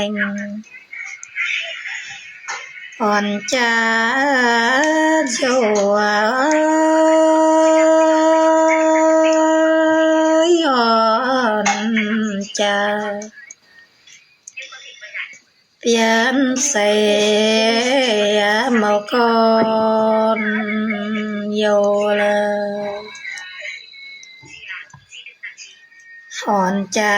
mình còn cha dầu on cha biến sẽ màu con dầu là hòn cha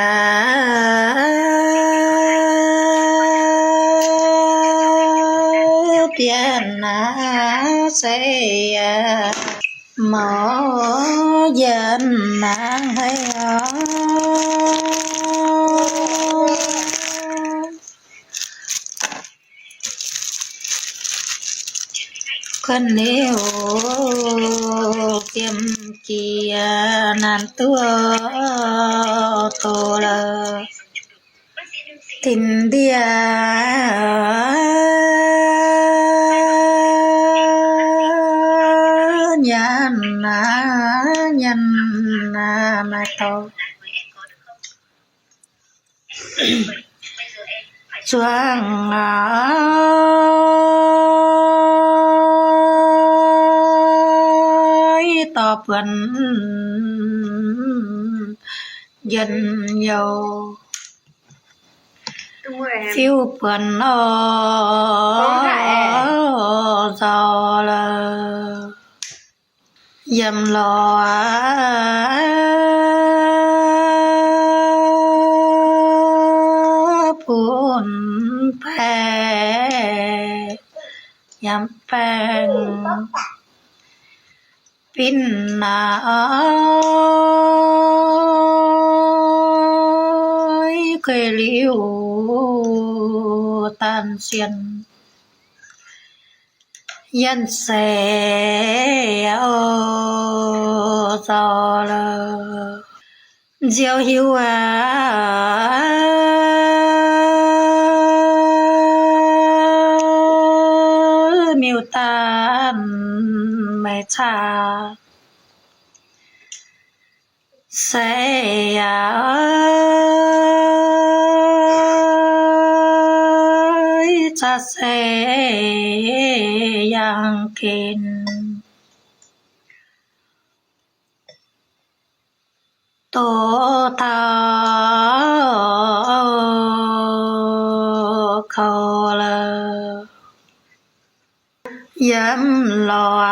biến sẽ màu dân nàng hay con nếu kiếm kia nan tua tô là tình dia nhân mà to choang to phần dân giàu phiêu phần giàu là dầm lò phun phè yam phèn pin cây liu tan xiên dân sẽ gió là diệu hiu miêu tan mẹ cha sẽ cha sẽ yang kinh tổ thao khâu là yếm lò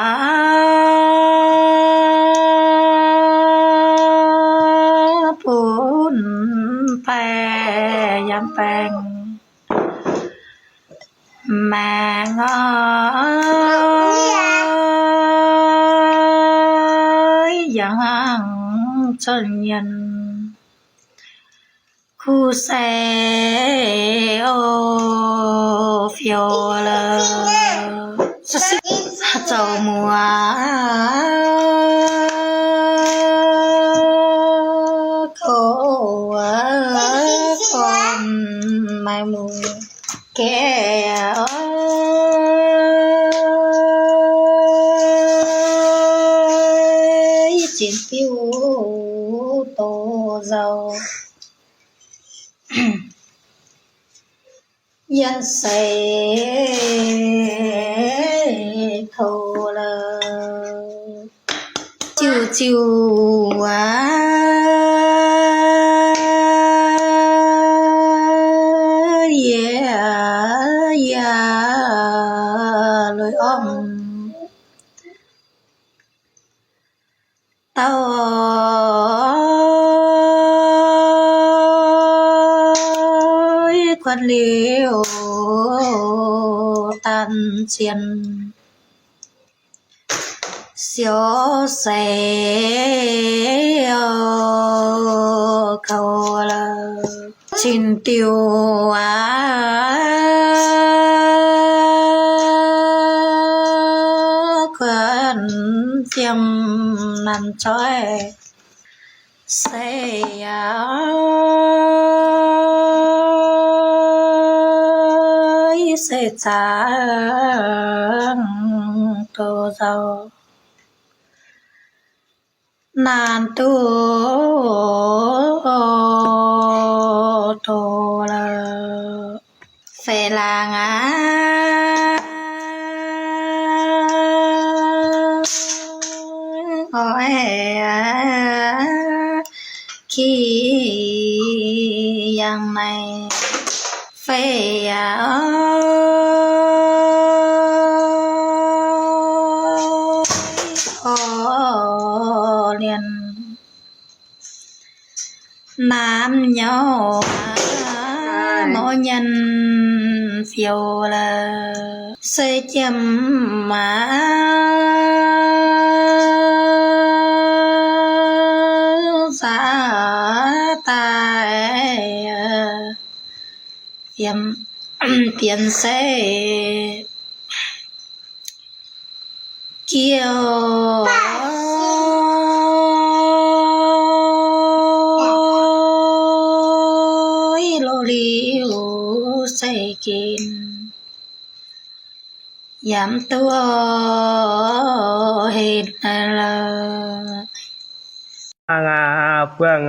phun phè yếm phèn mà ngơi yang chân nhân khu xe ô phiêu là dầu mùa khô con mai mùa kẻ ơi trên phiêu tô dầu dân sẽ thâu là chiều chiều lối tao quan liêu tan xiên xio xe cầu là xin tiêu quan tiêm nằm chói xe sẽ chẳng tô giàu nan tu tô là khi yang này phê liền nam nhau mỗi nhân phiêu là xây châm mà giá tài tiền sẽ kiều lô liu sẽ kín giảm tua hết là phương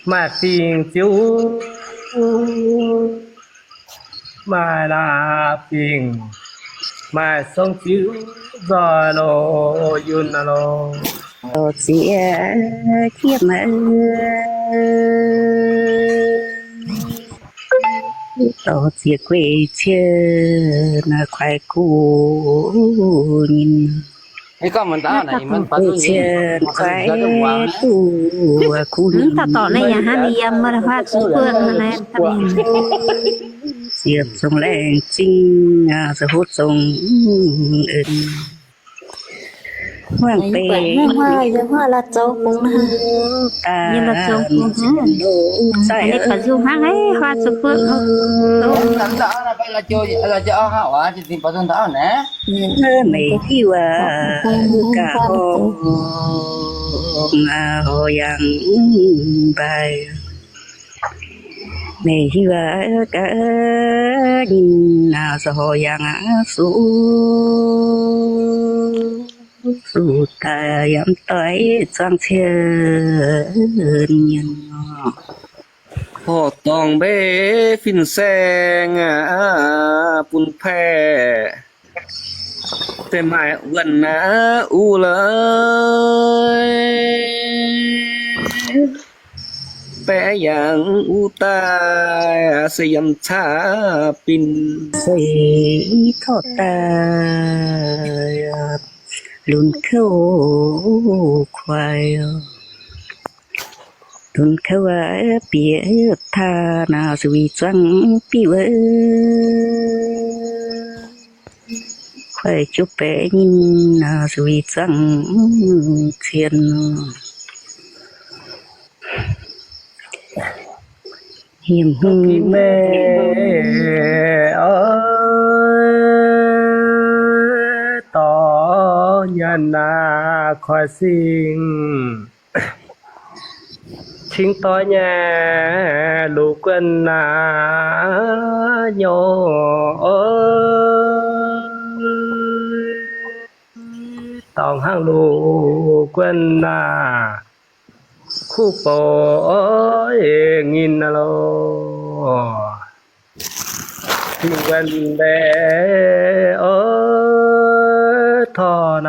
mà tình chiếu mà là tình mà sống chiếu giờ lô yun lô sẽ chiếc mà tổ chia quê chơi là khoai củ nhìn cái con mình tao này mình phải chơi khoai củ củ ta tỏ này nhà hát đi âm mà phát số phương này diệp sông lên chinh sẽ hút sông hoàng tề hoa là châu cũng như là châu cũng cái này phải dùng hang ấy hoa số phương làm đó là phải là cho hảo á thì tìm phần đó nè mày kêu cả hồ hồ yang bài mày kêu cả nhìn nào sao hồ yang su su ta yam tới trang thiên nhiên hồ tòng bê phìn sen bùn phè tên mày gần u lời bé yang u ta sẽ yam cha pin xây thọ ta luôn khâu khoai luôn khâu bia tha nào suy trăng bia khoai chụp bé nhìn nào suy trăng thiên hiểm hung mẹ ơi tỏ nhân khỏi sinh chính tỏ nhà lũ quân nhỏ tòng hàng lũ quân khu phố nghìn lô gần bé ơi thọ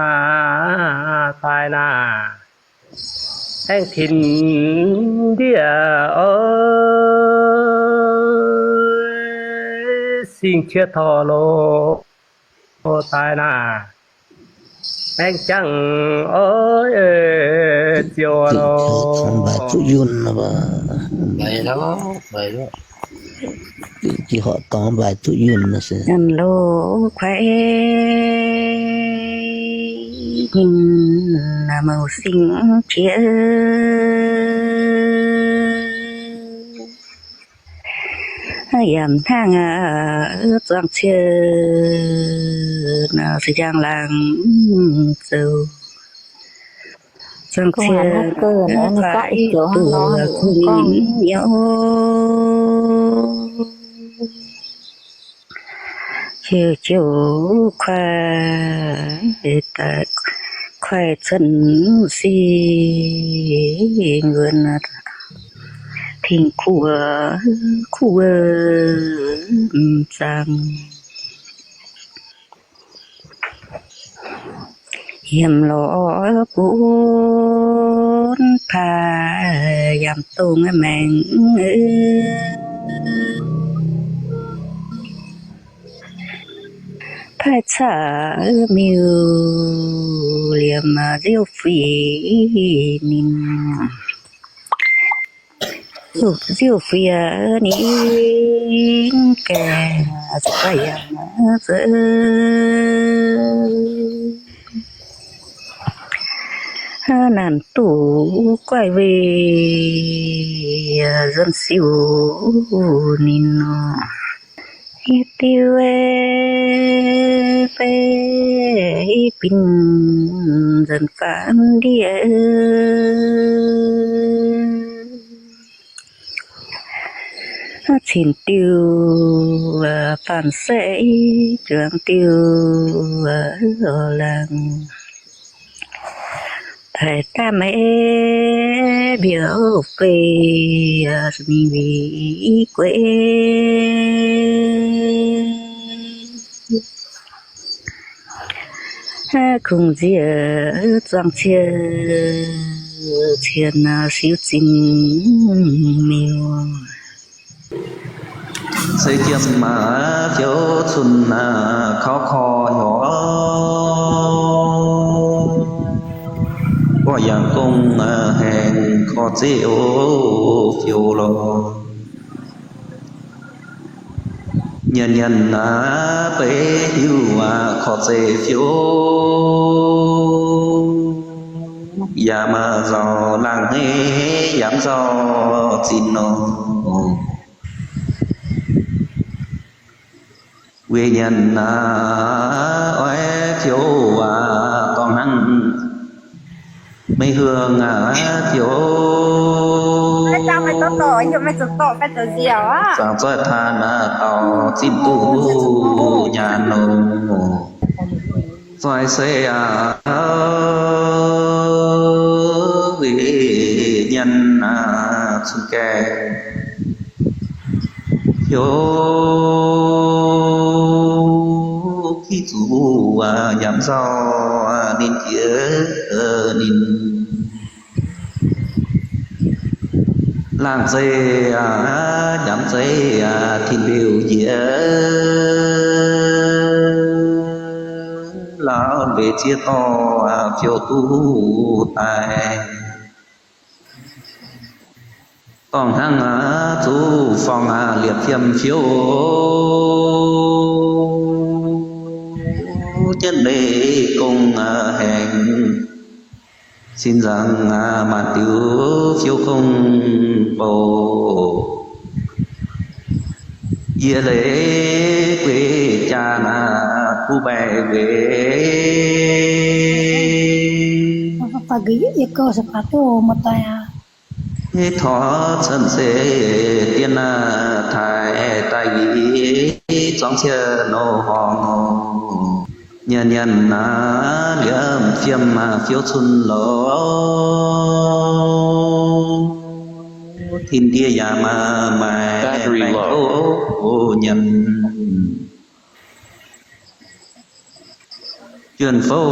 tài anh thìn địa ơi xin chia thọ lô tài anh chẳng ơi chiều lô bài tụ yun là vậy đó chỉ họ có bài tụ yun là sẽ ăn lô khoai nhìn là màu xinh chia yam thang trang chia nào sẽ giang làng dâu trang chia phải từ cùng nhau chiều chiều khoai chân xì người thình khu rằng hiểm lỗ cuốn pha giảm tung mình phải trả miêu liềm diêu phỉ nín diêu phỉ nín kẻ phải dỡ nàn tủ quay về dân siêu nín tiêu phê pin dần phản địa chín tiêu phản sẽ trường tiêu ở làng thầy ta mẹ biểu về mình vì quê cùng dìa giang chia thiên siêu chính miêu xây chiêm mà thiếu xuân khó khó nhỏ có dạng công hẹn khó chịu phiêu lo nhân nhân bế hiu khó chịu phiêu ya mà gió làng hê dám gió xin nó quê nhân oe phiêu còn hăng mấy hương thiếu sao mày tốt tội nhưng mày tốt tội phải tự diều á sao cho than tàu chim tu nhà nô xoay xe vì nhân xuân kè thiếu khi chủ giảm do nên kia nên làng dây nhắm dây thiên biểu diễn lão về chia to phiêu tu tài còn hăng tu phòng liệt thiêm phiêu chân đề cùng hẹn xin rằng mà tiểu phiêu không bầu ye lễ quê cha thu bè về pagi iko sepatu mataya thọ sân sẽ tiên thái tài ý trong xe nô hòn nhân nhân liêm phiêm phiếu xuân lỗ thiên địa ya mà mẹ ô nhân truyền phố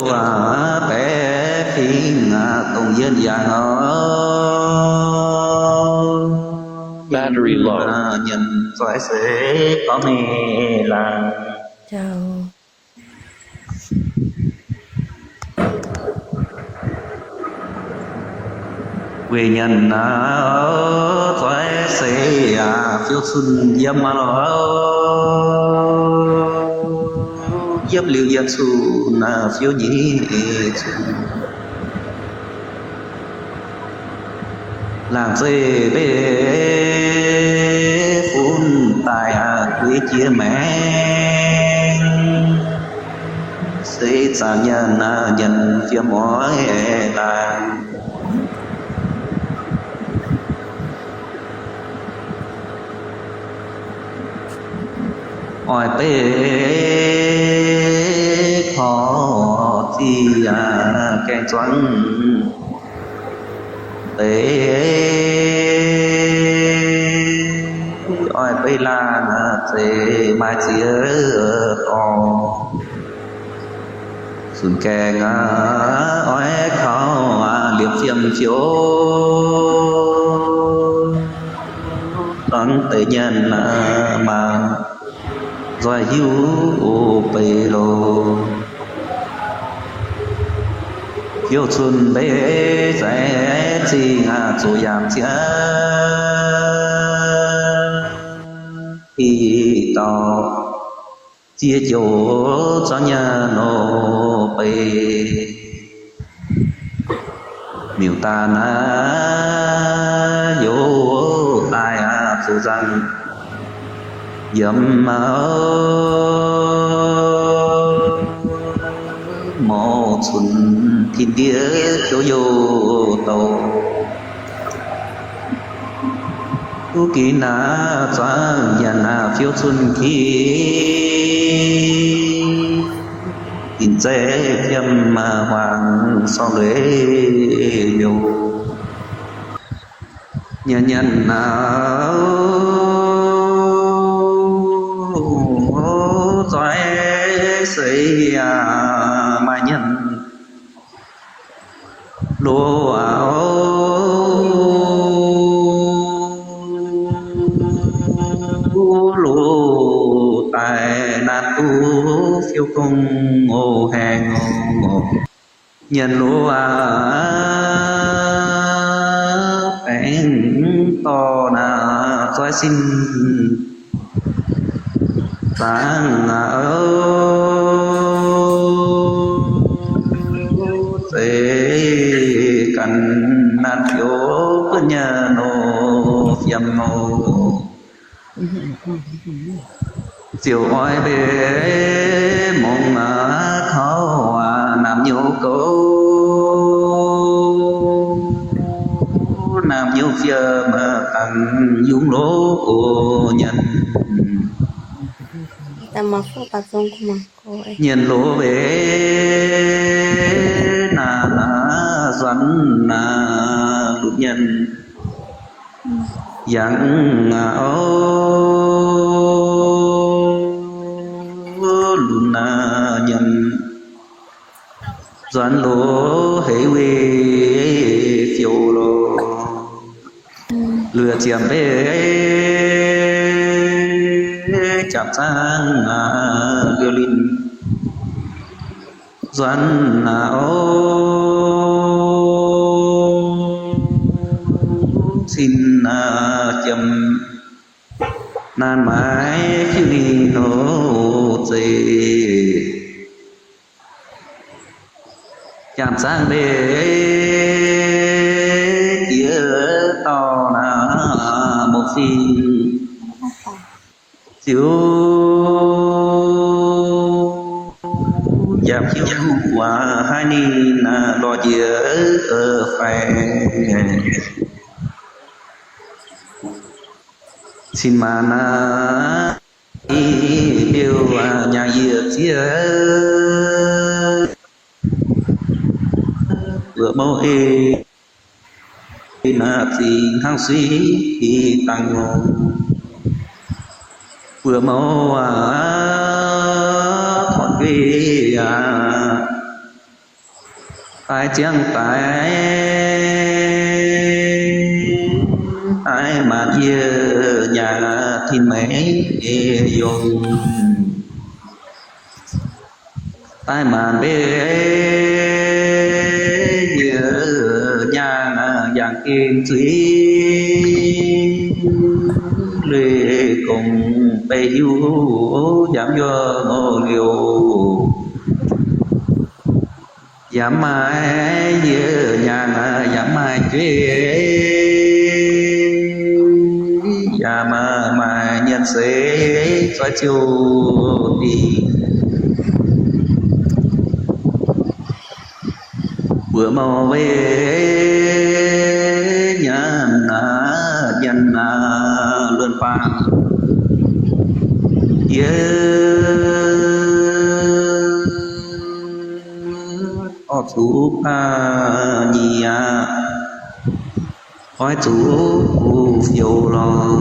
bé phim công dân giang Battery low. nhân phải sẽ có mẹ là chào quê nhân phải sẽ phiêu xuân dâm mà lo dâm liều dân su phiêu nhị làng dê bê phun tài quý chia mẹ xây xa nhân nhân phía mỏi làng ỏi bê khó chi kèn choáng tế ỏi bê là tế mai chia khó xuân kè ngã ói khó liệp phiêm phiếu đón tự nhân mà rồi hiu bề lô hiu xuân bế sẽ chi ngà chủ yam chia thì tỏ chia chỗ cho nhà nô bề miêu ta na yo tai phụ rằng dầm mô xuân thiên địa chỗ vô tàu tu kỳ na choáng nhà na phiêu xuân khí in dễ phiêm mà hoàng so lễ nhiều nhân nhân nào giỏi xây mà nhân lúa áo lúa tài nát tu phiêu công ngô hàng ngô nhân lúa bánh to na giỏi xin sáng ở thế cần nan phiếu cứ nhà nô phiêm nô chiều oai bế mong khó nam nhiêu cố nam nhiêu phía mà tăng dung lỗ nhân Tama po patong kumako eh. nhiên lỗ bế na doãn na lục nhân yang ô lùn na nhân doãn lỗ hệ quê phiêu lô lừa chiếm bế chạm sang lừa linh doãn ô xin chấm nan mãi khi đi nô dê chạm sang bê kia to na một phi chiếu giảm chiếu qua hai ni na lo chia ở phải xin mà na yêu nhà diệt chia vừa mô ê na thì thang suy thì tăng vừa mô thuận vi tai tiếng tai ai mà chia nhà thiên mấy dùng ai mà bê nhà dạng kim thủy lê cùng bê hiu giảm do ngô liều giảm mai như nhà giảm mai chế giảm mà nhân sẽ cho chiêu đi vừa màu về nhân dân luôn phang ở chú nhì hỏi chú phiêu lo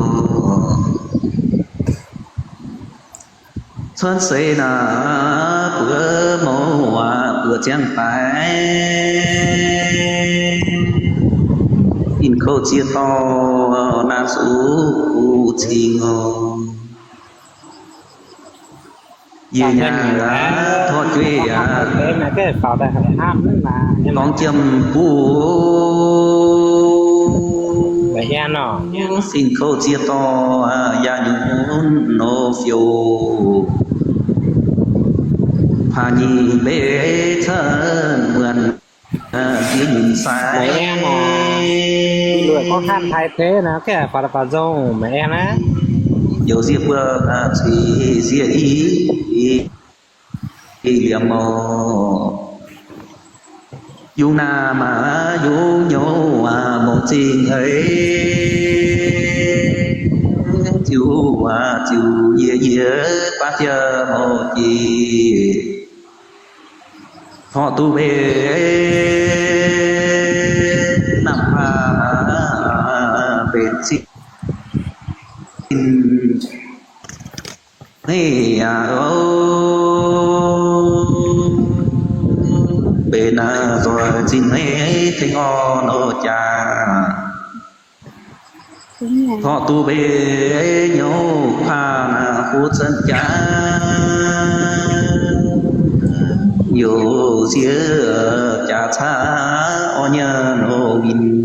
xuân xây na cụ mô bữa chẳng phải in khâu chia to na su chi ngô về nhà thôi quê cái pháo đại ham nữa mà con châm cu vậy nha nó xin khâu chia to ya nhún nô phiêu hà nhi bế thân mượn kia nhìn sai vậy em người có ham thay thế nó cái pháo dông mẹ em á nhiều diệp vừa chỉ diệp ý liệm mồ dù na mà dù nhô một tình ấy chú dễ bát giờ một gì họ tu về nằm bên xin hey bên rồi xin hey thấy ngon ở cha họ tu bê nhau pha phút sân cha nhiều xía cha cha o nhớ nô bin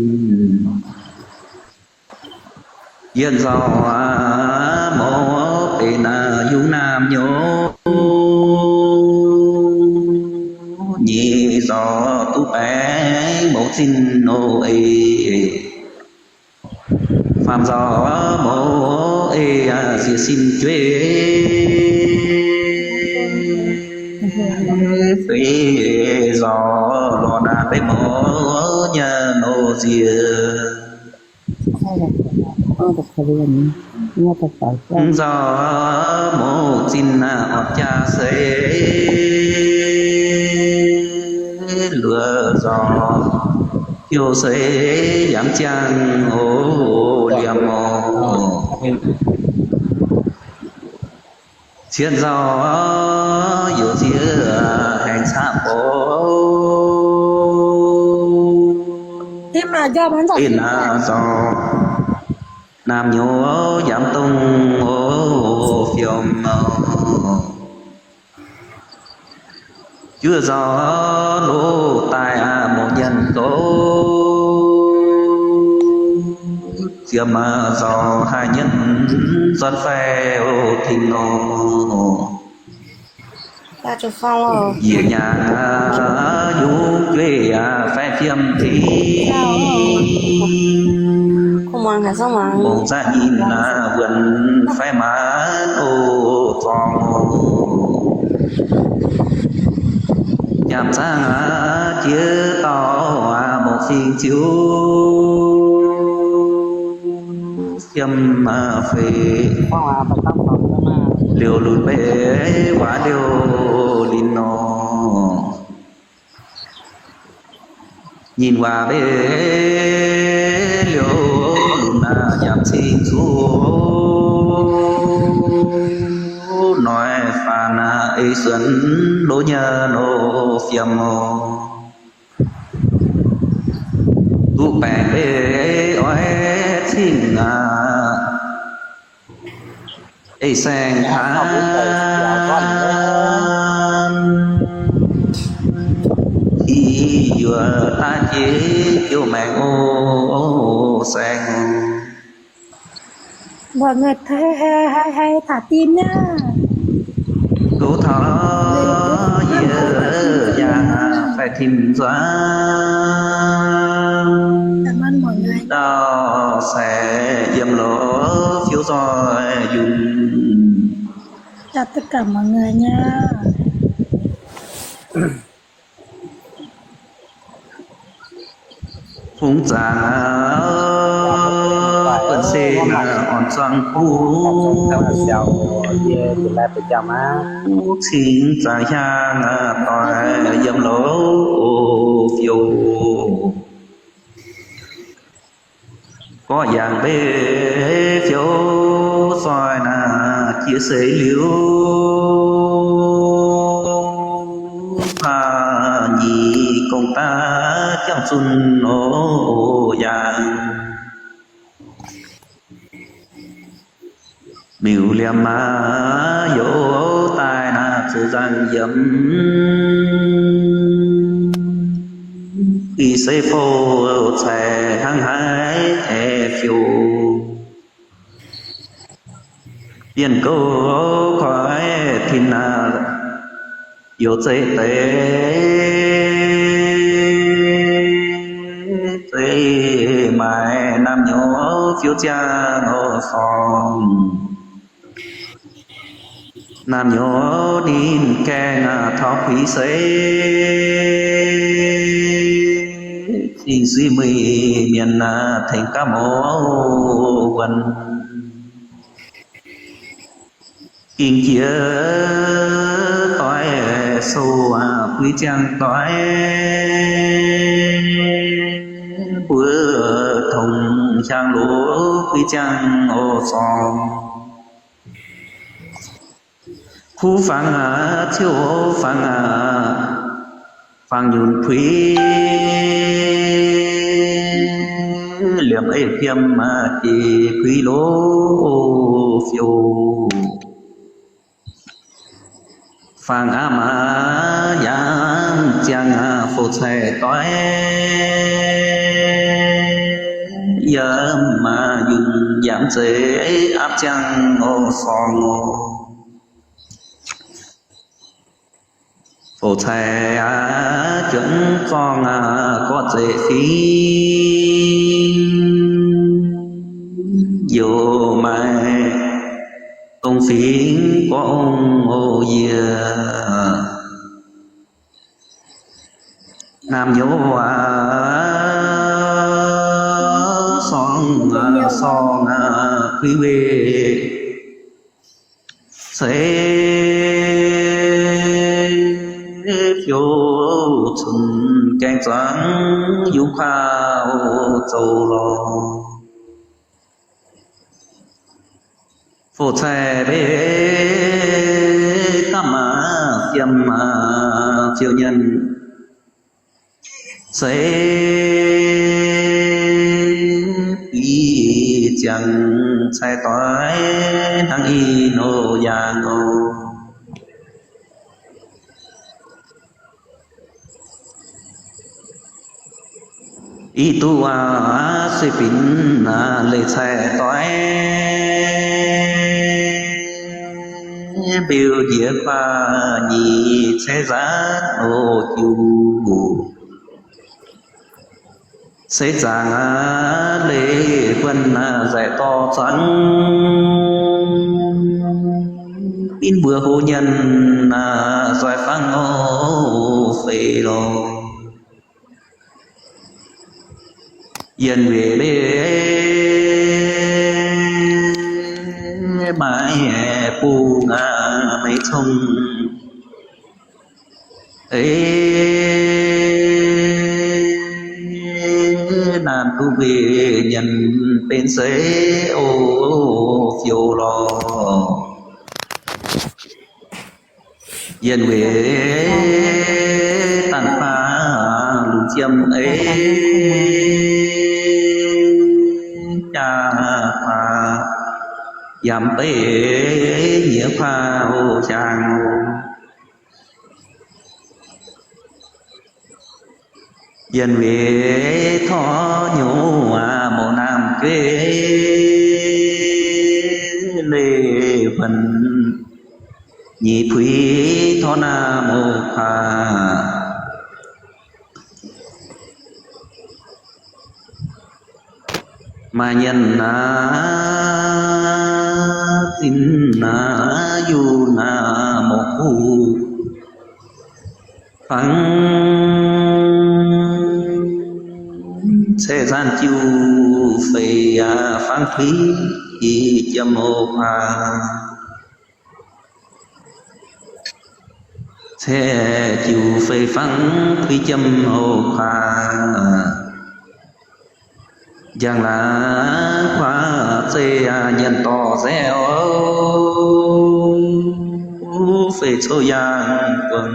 yên gió mô bên du nam nhô nhị gió tu bé mẫu xin nô ê phạm gió mô ê xìa xin chuê phê gió lò đà bê mô nhờ nô dìa gió mô xin ọt cha xế lừa gió yêu sẽ giảm chăng ô liềm mồ chiến gió yêu chia hành xa phố thế mà do bán giỏ in gió nam nhô giảm tung ô phiền chưa gió lô tai một nhân tố chưa mà gió hai nhân giọt phèo thình nô ta cho xong rồi về nhà du quê phép phiêm thì không ăn cả xong mà một gia nhìn vườn phép má ô tròn nhằm ra chia to một phiên chiếu xiêm phê liều lùn bê quá liều linh nó nhìn qua bê liều lùn nhằm xin chú nói phàn ấy xuân lỗ nhờ nô phiêm mô tu bè bê oai thinh ấy sang tháng khi vừa ta chế yêu mẹ ô sang mọi người thấy hay thả tim nhá cố thở giờ già phải tìm ra cảm ơn mọi người đó sẽ dầm lỗ phiếu rồi dùng chào tất cả mọi người nha phúng giả vẫn xe on sang khu xin giả hang tỏi dầm lỗ phiếu có dạng bê phiếu soi chia sẻ liễu chun ô yang miu liam ma yo tai na sự giang dâm y se phô trẻ hăng hái e phiêu tiền cô khỏi thiên na yo chế tế tế mai nam nhớ phiêu cha ngô phong nam nhớ đi keng thọ quý xế thì duy mì miền thành ca mô vần kinh chia tối sâu quý trang tối bữa thùng trang lúa quý trang ô song khu phang chiếu phang nhún quý liệm ấy phiêm thì quý lố phiêu phang mà giang chàng phụ xe tối giờ mà dùng giảm chế áp chăng ô song ô phụ xe chuẩn con có dễ phí dù mai công phiến của ông ô dìa nam nhố son quý về sẽ phiêu xuân canh trắng dung khao châu lo phụ xe bế tâm tiêm chiều nhân sẽ ý chẳng sai tối thằng y nô già nô y tu suy pin lệ xe tối biểu địa qua nhị xe giá ô chiu sẽ giang lễ quân giải to trắng in bữa hô nhân giải phang ô phê lô yên về lễ mãi pu mấy thông nam tu về nhận bên xế ô phiêu lo yên về tàn pha lùm chiêm ấy cha pha giảm tế nghĩa pha ô chàng yên về thọ nhũ mộ nam quê lê phần nhị thúy thọ nam mô pha mà nhân tin du một khu phẳng xe gian chiêu phê phán thúy châm ô pha xe chiêu phê phán thúy châm ô pha giang là khoa xe nhân to xe phê số giang tuần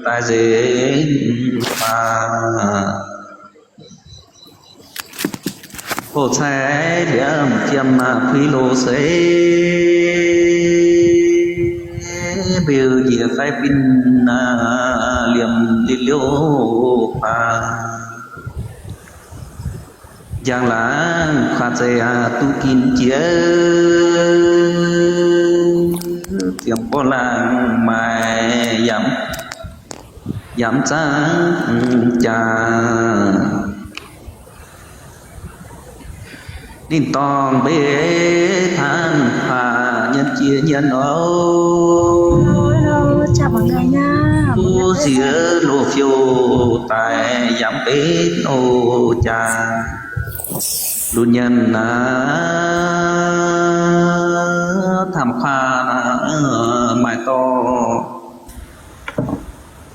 tai dễ pha phổ sai điểm chiêm phi lô xế biểu dìa phai pin liềm đi liêu phà giang lá khoa dây tu kín chia tiệm bó làng mài giảm trắng trà nên tòng bế than phà nhân chia nhân âu chào mọi người nha. tu dĩa lô phiêu tại giảm bế nô trà luôn nhân tham pha mài to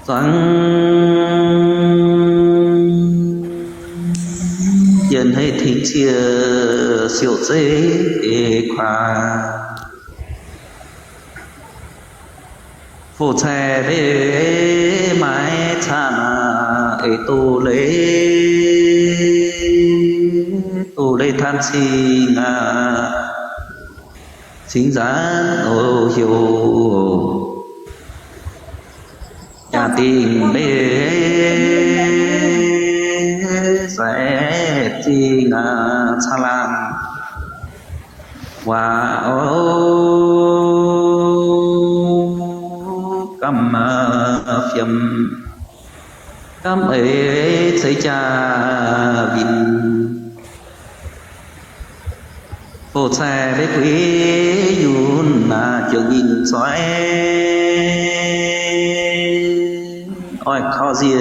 rằng dân hay thị chia siêu dễ khoa phổ xe bế mái chán ấy tu lê than sinh gián ô hiểu nhà tình bế sẽ chi xa làm và cầm phiền cầm ấy thấy cha vinh phổ xe với quý yun trường nhìn xoay ôi khó dìa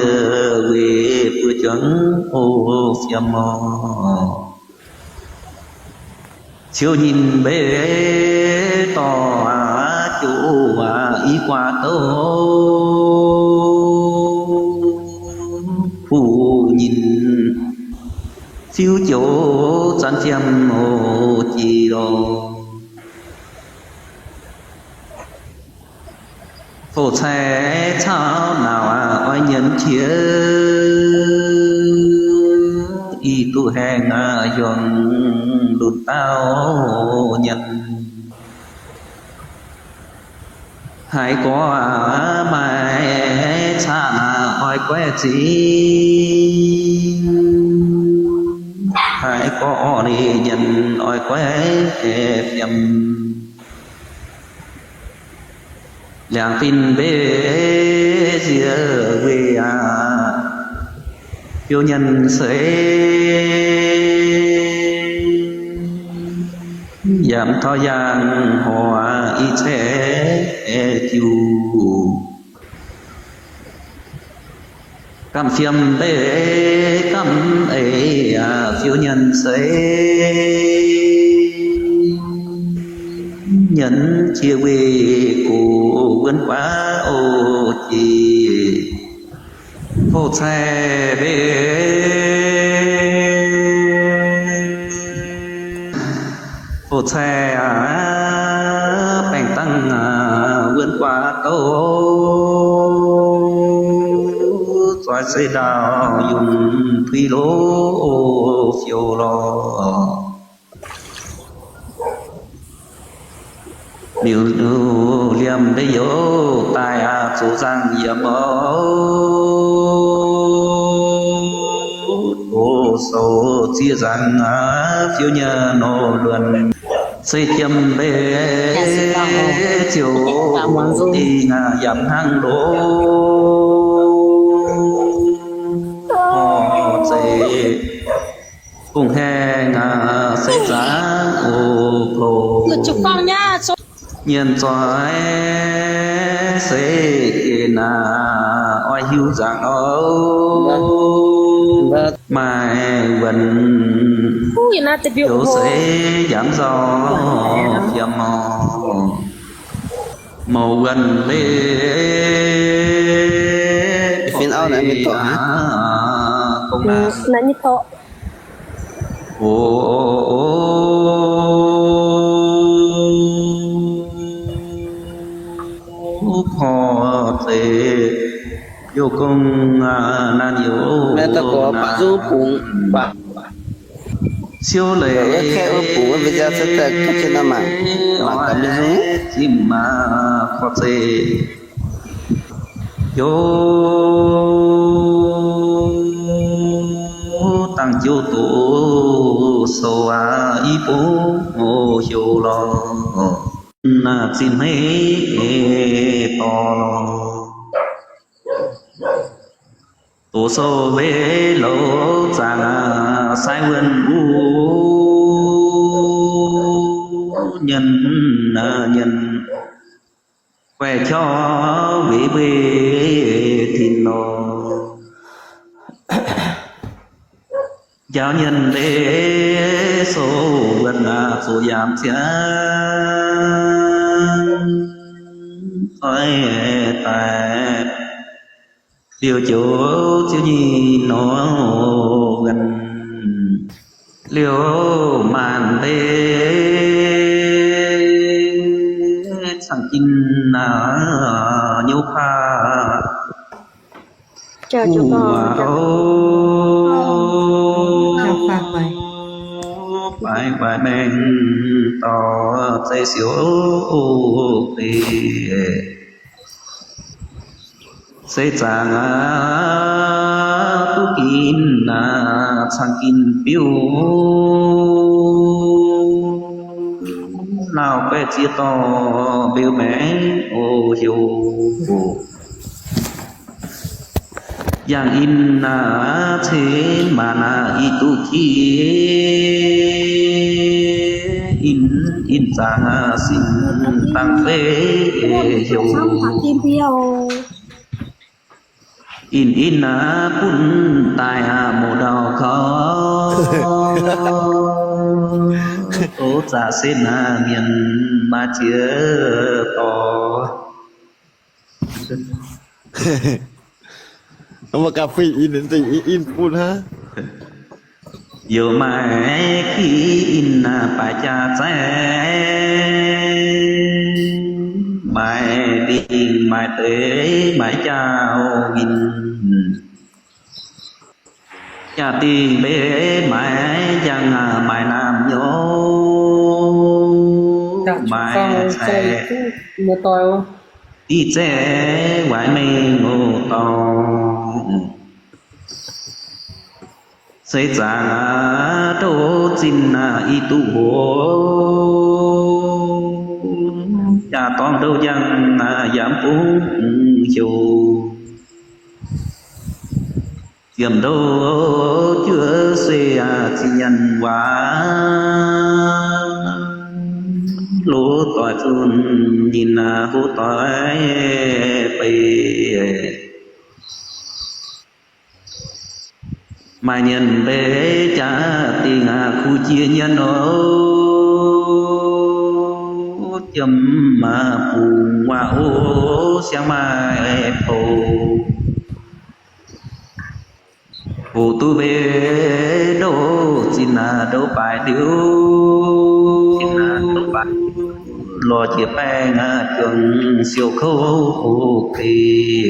về bữa trắng ô phiền mò chiều nhìn bế tỏ chủ ý qua tố phụ nhìn phiêu chỗ chán phiền ô chi đồ phổ xe sao nào oai nhân chia y tu hèn dọn đột tao nhận hãy có mai cha oai quét gì hãy có đi nhận oai quét phiền làng pin bế dìa về phiêu nhân sẽ giảm thọ giang hòa y chế chiu cam phiêm bế cam ấy phiêu nhân sẽ nhân chia về của vườn quá ô chi phô xe bế phô xe bèn tăng vườn quá tô xoay xây đào dùng thủy lô phiêu lo điều liềm đấy yếu tai số răng yếm ô số chia răng phiêu nhờ nô luận xây châm bê chiều đi giảm hang đô họ xây cùng hè xây giá ô phô Chúc con nha. nhân giỏi sẽ oai hữu dạng âu mai vẫn yếu sẽ giảm do phiền màu gần lê phiền ao này mình tỏ không là như thọ họ sẽ vô công nan yếu mẹ ta có bà du cùng bà siêu lệ khe phủ bây giờ sẽ tới cách trên năm mà cảm biết chim mà khó dễ yo tăng chiêu tổ sâu à y bố hiểu lo na xin hay to lo tổ sâu về lỗ giang sai vườn nhân quay cho về thì nó giáo nhân để số vườn số giảm chán phải tại điều chỗ chiếu nhi nó gần liều màn đê chẳng kinh là nhiều pha chờ cho phải men to dây xíu thì sẽ chẳng tu kín sang kín biểu nào bé chia to biểu mẹ ô hiểu yang in thế mà y tu kia in sang xin tăng phê hiểu in pun tai mồ đầu khó ô giả xin miền mà chia to mà cà phê in thì in phun ha giờ mai khi in phải cha sẽ mai đi mai tới mai chào in cha tiền bế mai chẳng mai nam nhớ mai sẽ một tỏi đi xe ngoài mình ngô to xây ra đô xin y tu bố cha con đâu dân giảm phú chiều tiềm đâu chưa xe chi nhân quá lúa tỏi phun nhìn hú tỏi bề mà nhân bế cha tình khu chia nhân ô chấm mà phù hoa ô sáng mai phù tu bế đô xin đô bài điếu lo chia bè trường siêu khâu kỳ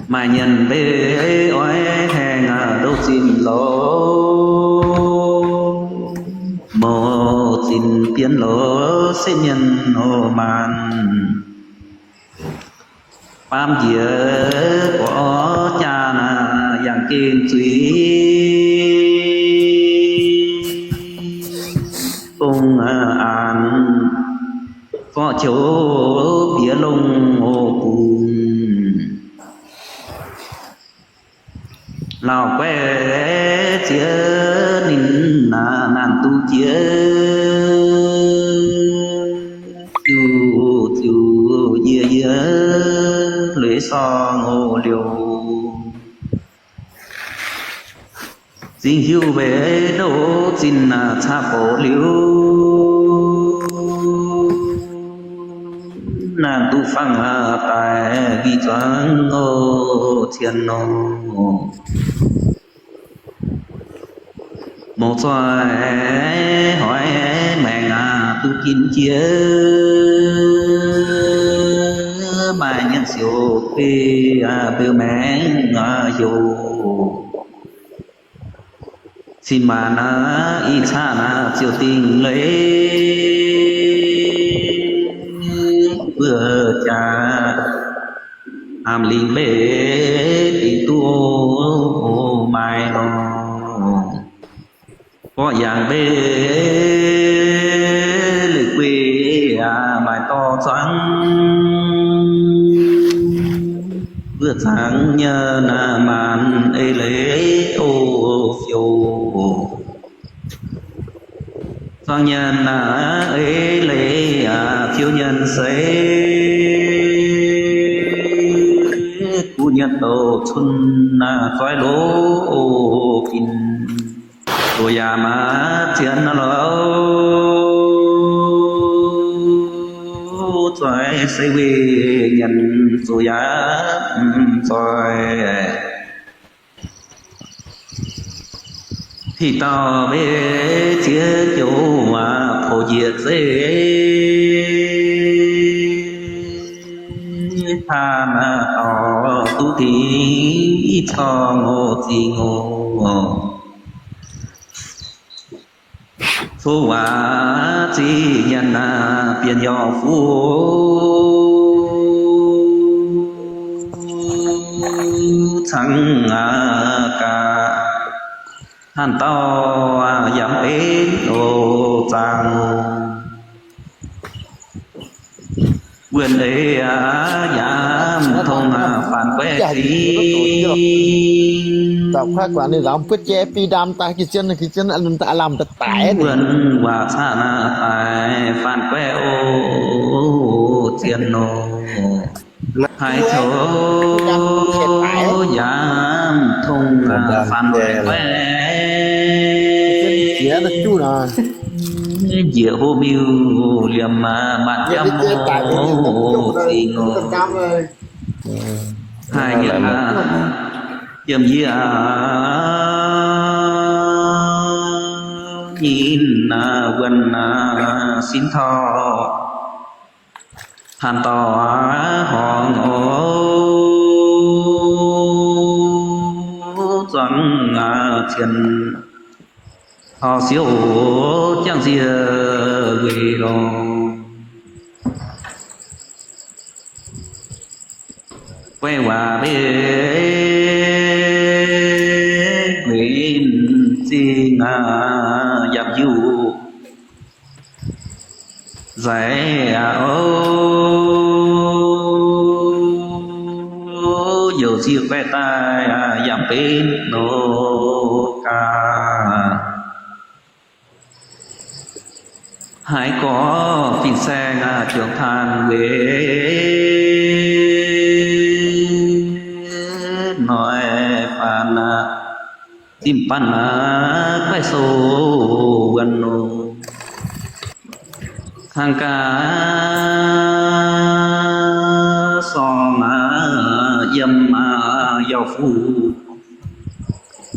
mà nhân bê ói hèn đâu xin lỗ mô xin biến lỗ sẽ nhân hồ màn bám dĩa của cha dạng kiên suy cùng an có chỗ bia lông hồ cùng lao quê chia nín nan tu chia chu chia lưỡi so ngô liều xin hiu về đâu xin cha cổ liều nàng tu phăng tại ghi choáng ngô thiên nô một xoài hỏi mẹ tu kín chia mà nhân siêu khi biểu mẹ phiêu xin mà na y cha na phiêu tình lấy vừa cha am linh lễ tình tu mai nó có dạng bê lệ quê mai to trắng vừa sáng nhớ na màn ê lễ ô phiêu sang nhân na ê lễ phiêu nhân sẽ cu nhân tổ xuân na khoái lố kinh tôi ya mà thiên lo tôi sẽ về nhận tôi ya tôi thì tao bé chia chỗ mà phổ diệt dễ tha mà tỏ tu thì cho ngô gì ngô phú hòa chi nhân biển nhỏ phú chẳng cả hàn to giảm ế đồ trang vườn đấy giảm thông phản quét gì tập khác quả này làm quyết chế pi đam ta cái chân anh ta làm ta tải vườn hòa xa na tại phản quét ô tiền nô hai chỗ giảm thông phản quét chế là chú nào dịa hô miêu liềm mà mặt dâm mô gì ngô hai nhận dâm dịa nhìn vườn xin thọ hàn tỏ hòn ô chẳng tiền họ siêu chẳng gì về đó quay qua bên nguyện xin giảm dịu giải dầu chiếc quay tay giảm bên nô ca hãy có phim xe trưởng thành về nói phản tìm pan quay số gần nô hàng ca song dâm giàu phụ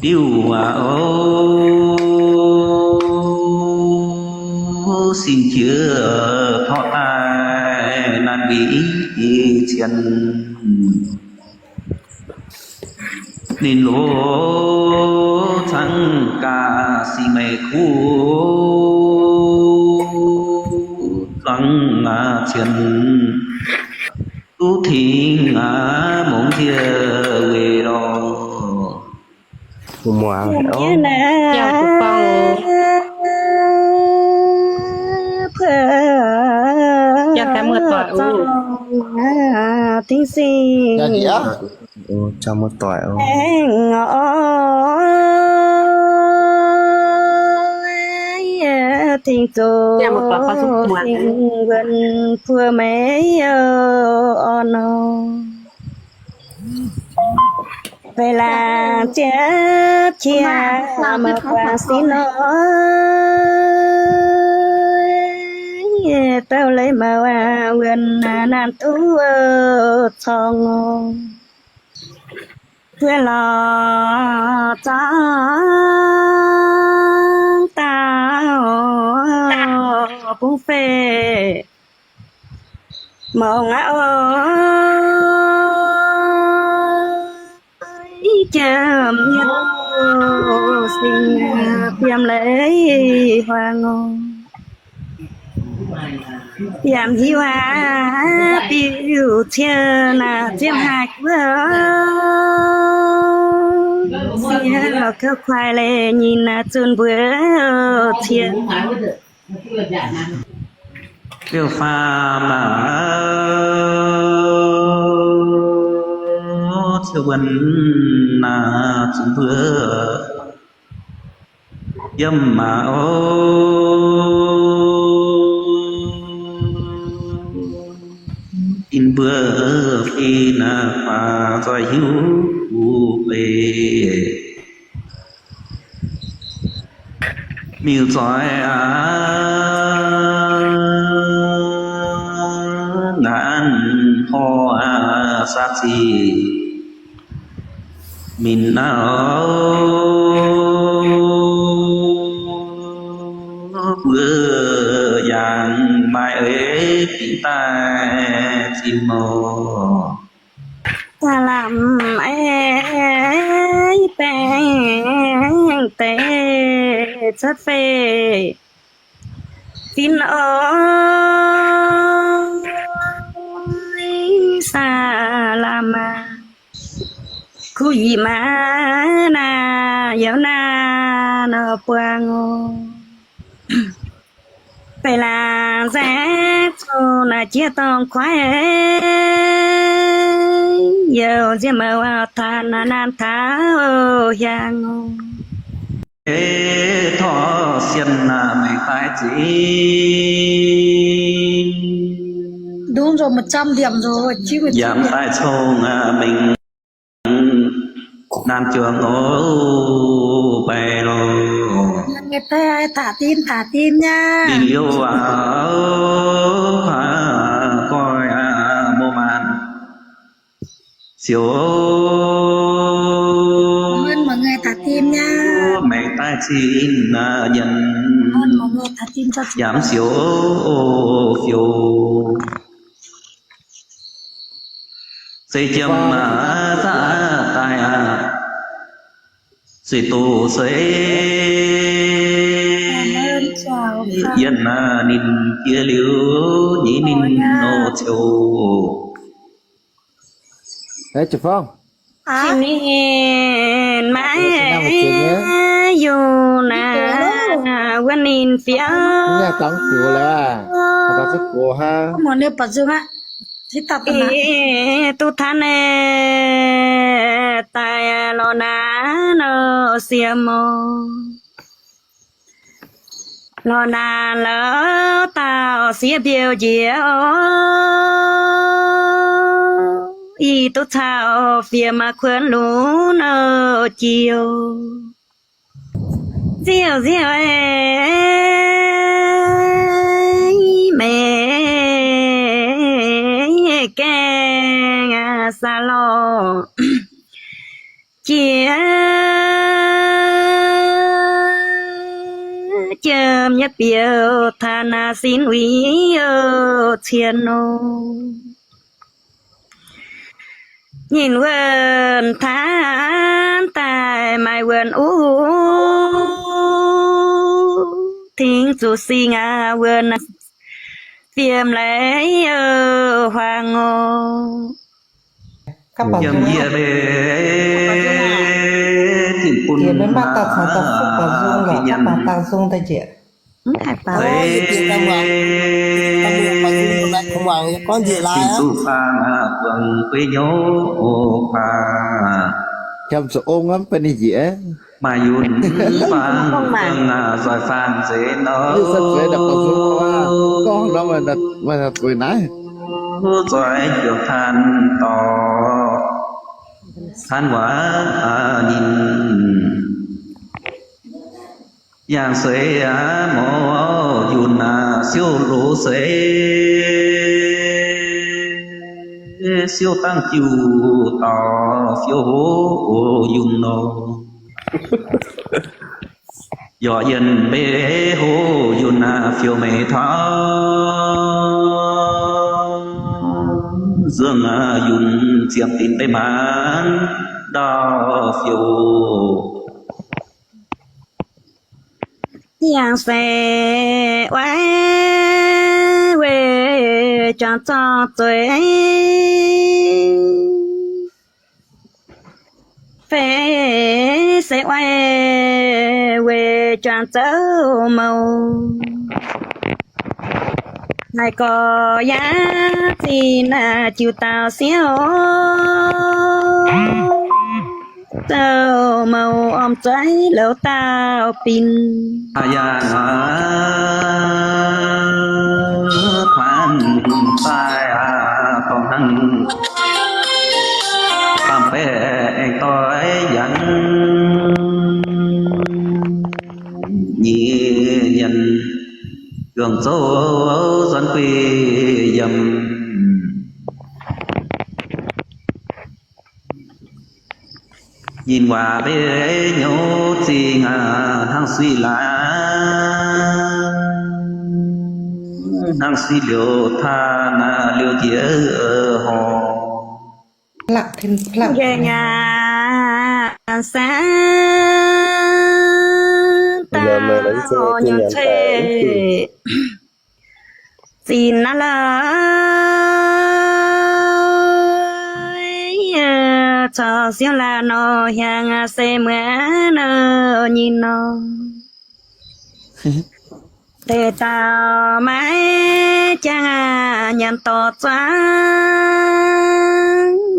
điều xin chứa thọ tai nan bị chiến nên lỗ thăng ca si mê khu lăng chiến tu thiên mộng thia về đó mùa chào tụi con cho cả một tuổi tiếng xin là gì á trong một tuổi tiếng tô tiếng gần phưa mấy ono vậy là chết chia mà qua xin tao lấy màu gần nan tú thong quê lò trắng tao cũng phê màu ngã chậm nhớ sinh tiêm lấy hoa ngô tiêm hi hoa biểu thiên là tiêm hạt vỡ xin nó cứ khoai lệ nhìn là chun bữa thiên Yêu pha mà Thiêu vấn là chúng vừa Dâm mà In bữa khi na pha Rồi hiếu về Miêu giỏi ngàn ho sát gì mình nào vừa dạng mai ấy thì ta chim mò ta làm ấy bèn tê chất phê tin ơi xa làm khu gì mà na dạo na nó quang phải là rẽ cho là chia tông khoái giờ chỉ mơ than là nan tháo giang ê thọ xiên là mày phải chỉ Đúng rồi, 100 điểm rồi, chứ 100 giảm điểm. tại sông mình nan trường ngô bè lô Người ta thả tim nha. tình yêu coi mô màn siêu Cảm ơn mọi người thả tim nha. mẹ ta xin nhận Cảm ơn mọi người thả tim cho chị. giảm siêu phiêu xây châm ra tài xây tu xây Cảm ơn, chào. yên nín kia liu nhĩ nín nô chiều Đấy chị Phong. xin nhìn mãi Xin nhớ. dù na quan nhìn phía Nghe tóng của là Họ có sức của ha. Một nếp bảo dương á. Thế tập à? tu than tai lo na no siamo lo na lo tao xia biểu diệu y tu thao phía mà khuyên lũ no chiều diệu diệu mẹ cái xa lo chia chấm nhất biểu than xin quý thiên nô nhìn vườn than tại mai vườn thính dù xì ngà vườn tiêm lấy hoàng ngô dầm dìa bê tìm bùn Chị mới bắt tập sản tập phúc bảo dung là các bà tăng dung tay chị. Hãy bảo Không bảo con gì lại á. tu pha vườn quê nhố pha Chăm số ôm lắm bên này dễ. mà yun pha vườn rồi phan dễ nó Như sắp dễ đập vào xuống qua. Con đó mà đặt quỳ nái. rồi được than to than quả nhìn yang sấy mô yun siêu lũ sấy siêu tăng chiu to phiêu yun nô do dân bê hô yun phiêu mê thọ dương dùng chiếm tin tây mãn đo phiêu yang sẽ quay về cho tuổi phê sẽ quay về cho màu này có giá gì là chiều tao xéo tao màu om trái lỡ tao pin ya phan tai còn hăng tam bè tôi dẫn nhị nhân gần số dân quy dầm nhìn qua bê nhố chi ngà thang suy lá thang suy liều tha na liều tía hồ lặng thêm lặng về nhà sáng Giờ mày lấy xe tao tin nhớ nhắn thế xin nó là cho xíu là nó hàng xe mưa nó nhìn nó để tao mãi chẳng nhận to choáng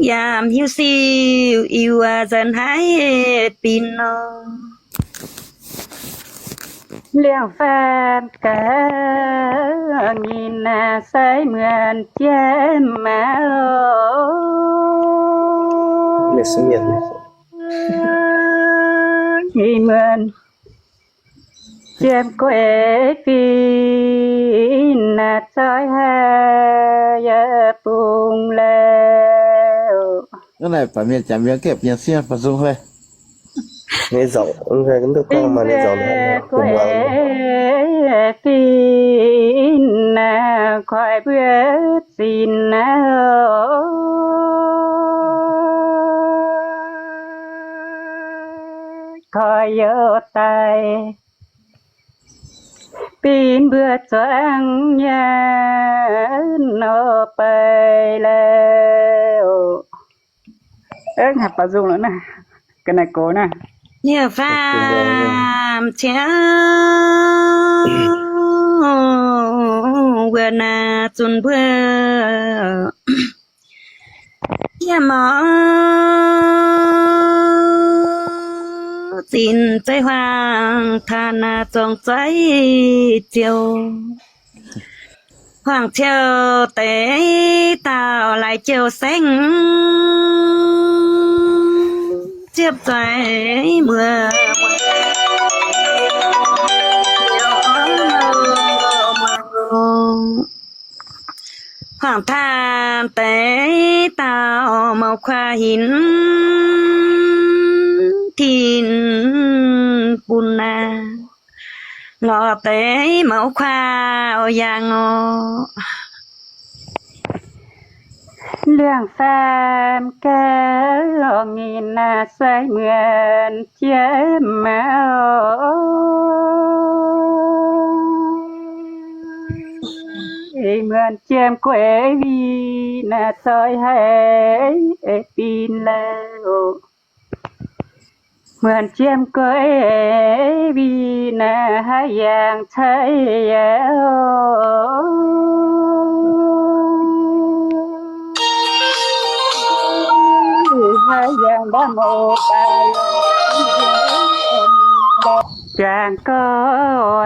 giảm hiu siêu yêu dần hái pin nó liang phan cả nhìn say mượn chém mà Mẹ sẽ miệng nhìn mượn chém quê pin trái hai bùng leo cái này phải miệng chả miệng kẹp miệng xiên phải dùng thôi Nghe giọng ông ra cái nước con mà nghe giọng này cùng vào pin khỏi biết xin khỏi nhớ tay pin bữa choáng nhà nó bay leo ớt hạt bà dùng nữa nè cái này cố nè nhớ phàm chéo vừa na chun vừa ya mỏ xin trái hoàng than trong trái chiều hoàng chiều tế tao lại chiều xanh chiếc trái mưa hoàng than tế tao màu khoa hình thiên bùn lọ tế màu khoa giang liang phàm cá lò nghìn say mượn chế máu mượn chém quê vì soi hay pin leo mượn chém quê vì hai dạng thấy hai dạng đã một bài chàng có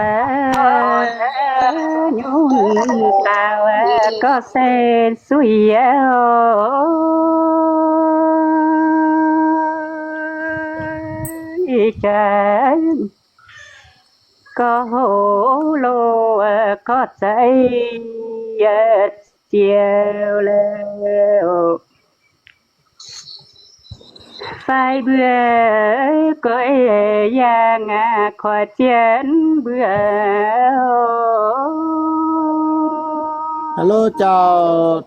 nhún tao có xe suy chàng có hổ lô có chạy chiều leo phải bữa cõi giang khỏi chén bữa hello chào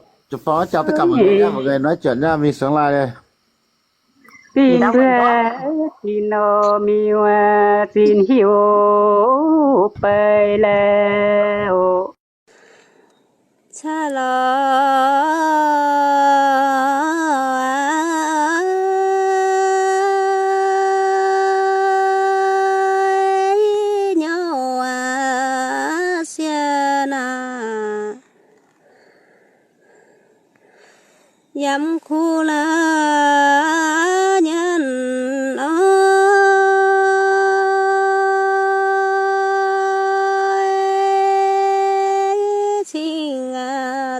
phó chào tất cả mọi người nha mọi người nói chuyện nha mình xuống lại đây xin ra xin nó miêu xin hiểu bay leo cha lo nhau xiên dám khu la nhân ơi xin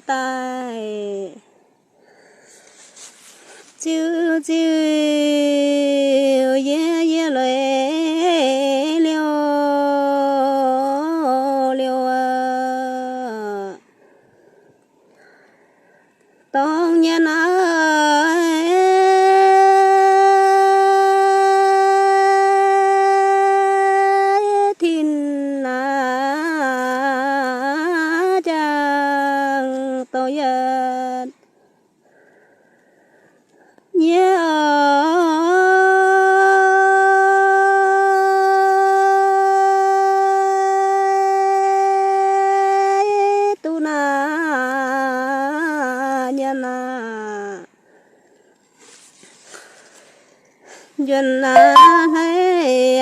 tay chiu chiu ye ye lệ liêu liêu tông nhân ơi thiên chàng tôi nhớ tu na nhân duyên hay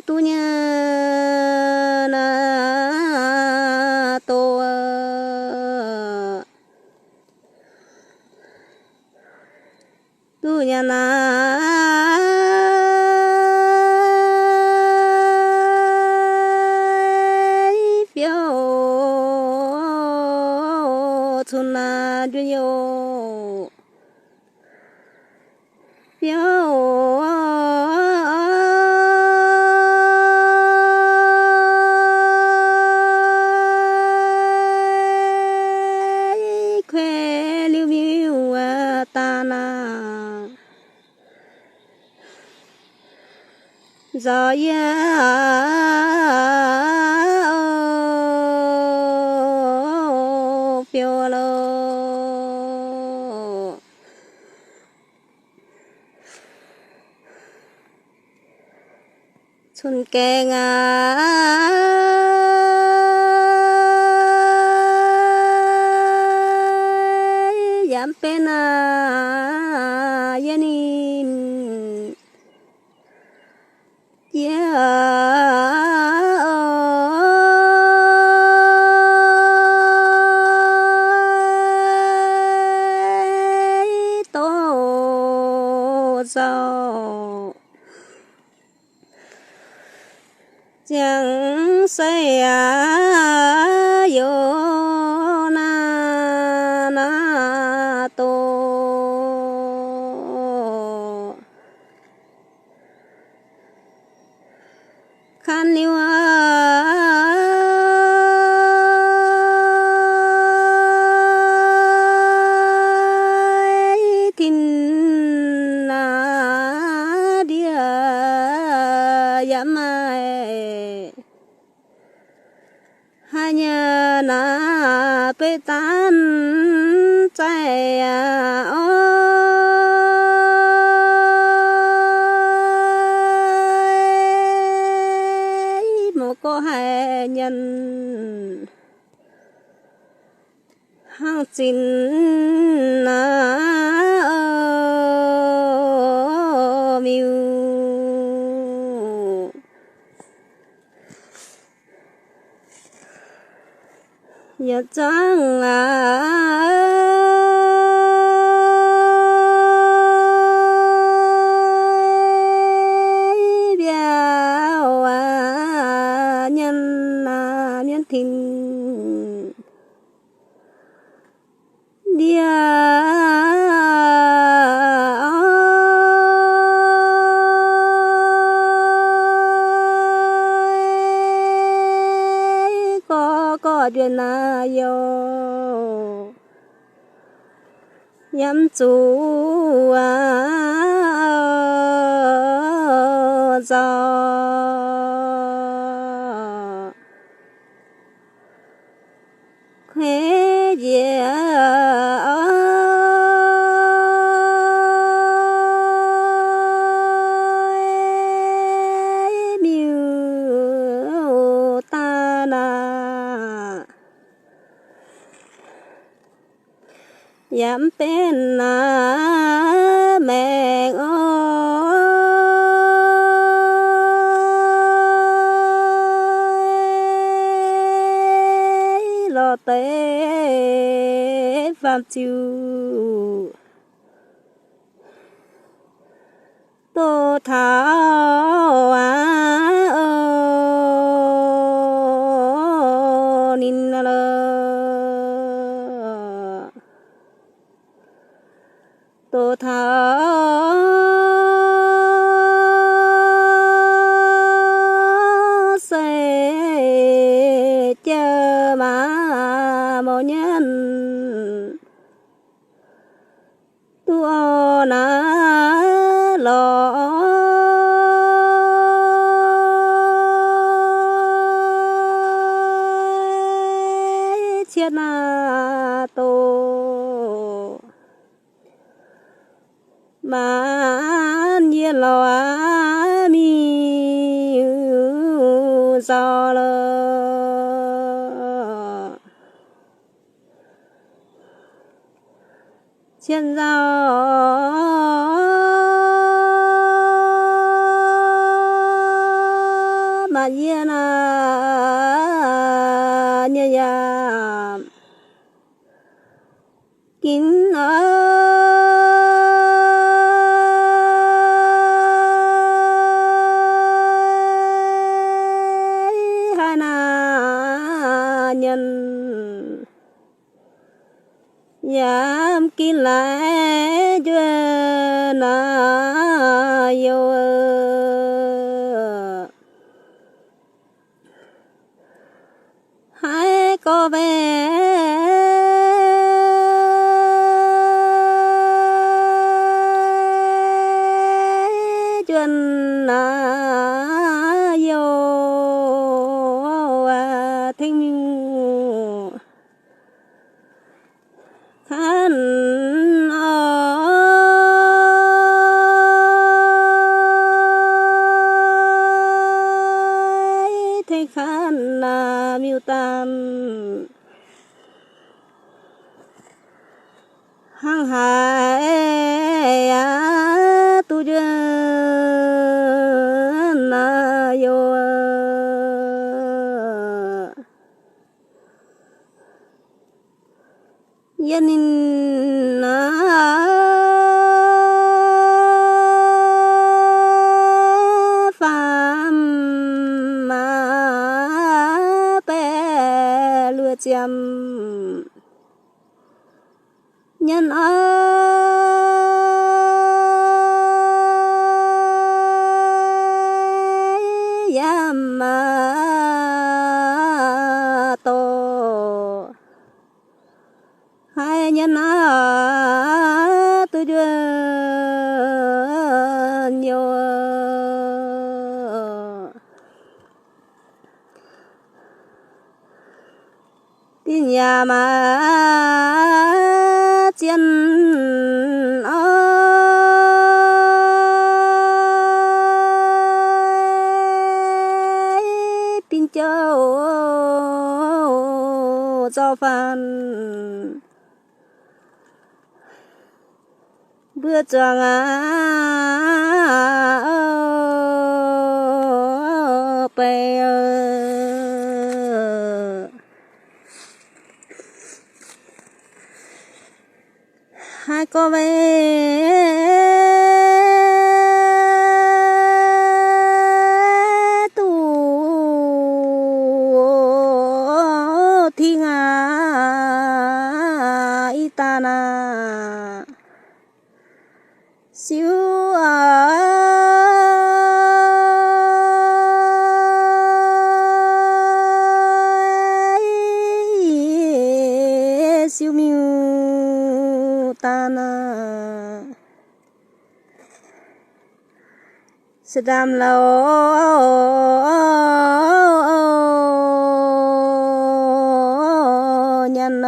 tu nhân tu tu nhân phiêu chun duyên yêu phiêu khoe liu liu ta na gió phiêu lô xuân kê dám bên yên in tô dầu chẳng say yo na tô khăn yêu tin na dia yamai hanya na pe tan chạy một cô hai nhân hàng chín na miu nhớ chẳng biao nhân nhân thìn dia có duyên na yo nhắm chú gió khế dễ dám bên mẹ ơi lo tế phạm chiu tô thảo nín lơ tô thảo sẽ chờ mà mỗi nhân tu na lo chiết na tô mà nhiên lo mi sao lo chiên rau mà nhiên như ya kín hai na nhân dám kín lại duyên yêu hãy có vẻ duyên yêu thinh khăn ơi thế khăn miêu tam hăng hải tu duyên yêu yên phàm mà bé lừa chăm nhân ơi yam ma to hai nhân tu duyên nhiều tin nhà mà chiên ơi pin châu cho phan bữa choàng pe hai cô bé tu thi ngà itana siêu siêu miu tana sedam lao nhân